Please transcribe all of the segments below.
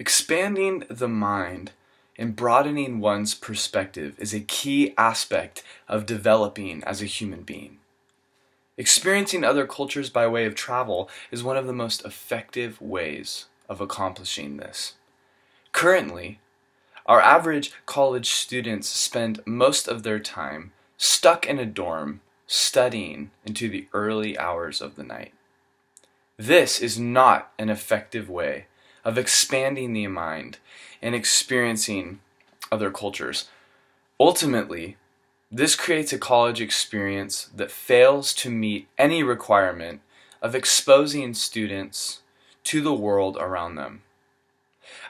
Expanding the mind and broadening one's perspective is a key aspect of developing as a human being. Experiencing other cultures by way of travel is one of the most effective ways of accomplishing this. Currently, our average college students spend most of their time stuck in a dorm studying into the early hours of the night. This is not an effective way of expanding the mind and experiencing other cultures. Ultimately, this creates a college experience that fails to meet any requirement of exposing students to the world around them.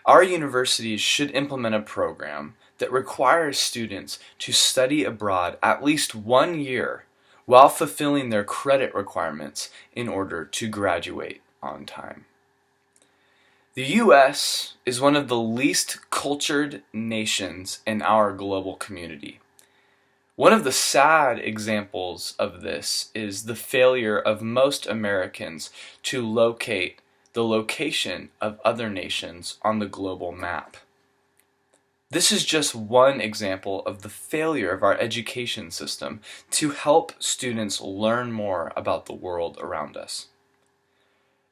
Our universities should implement a program that requires students to study abroad at least 1 year while fulfilling their credit requirements in order to graduate on time. The U.S. is one of the least cultured nations in our global community. One of the sad examples of this is the failure of most Americans to locate the location of other nations on the global map. This is just one example of the failure of our education system to help students learn more about the world around us.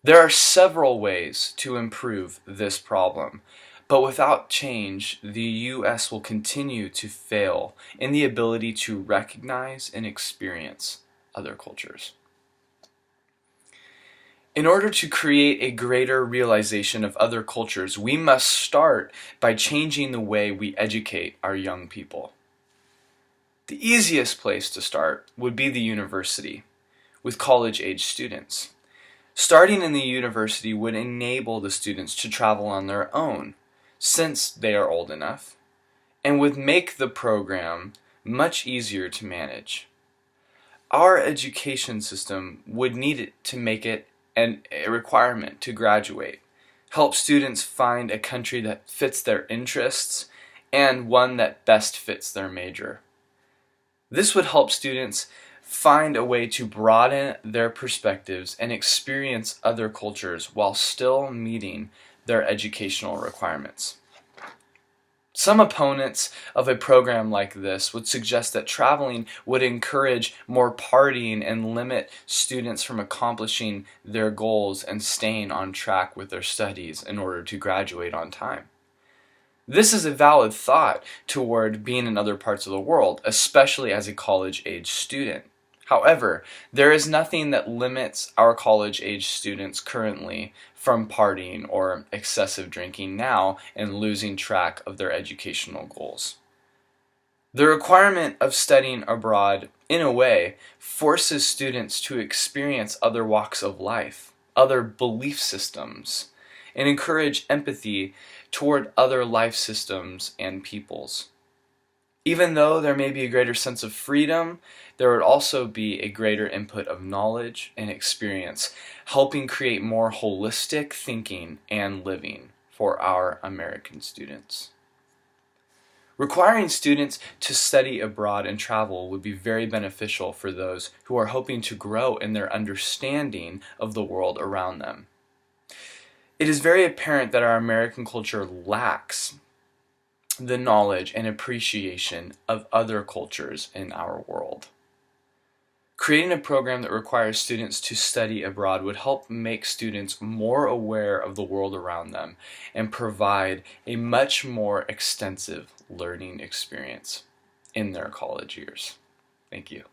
There are several ways to improve this problem, but without change, the U.S. will continue to fail in the ability to recognize and experience other cultures. In order to create a greater realization of other cultures, we must start by changing the way we educate our young people. The easiest place to start would be the university, with college-age students. Starting in the university would enable the students to travel on their own, since they are old enough, and would make the program much easier to manage. Our education system would need it to make it a requirement to graduate, help students find a country that fits their interests and one that best fits their major. This would help students find a way to broaden their perspectives and experience other cultures while still meeting their educational requirements. Some opponents of a program like this would suggest that traveling would encourage more partying and limit students from accomplishing their goals and staying on track with their studies in order to graduate on time. This is a valid thought toward being in other parts of the world, especially as a college-age student. However, there is nothing that limits our college-age students currently from partying or excessive drinking now and losing track of their educational goals. The requirement of studying abroad, in a way, forces students to experience other walks of life, other belief systems, and encourage empathy toward other life systems and peoples. Even though there may be a greater sense of freedom, there would also be a greater input of knowledge and experience, helping create more holistic thinking and living for our American students. Requiring students to study abroad and travel would be very beneficial for those who are hoping to grow in their understanding of the world around them. It is very apparent that our American culture lacks the knowledge and appreciation of other cultures in our world. Creating a program that requires students to study abroad would help make students more aware of the world around them and provide a much more extensive learning experience in their college years. Thank you.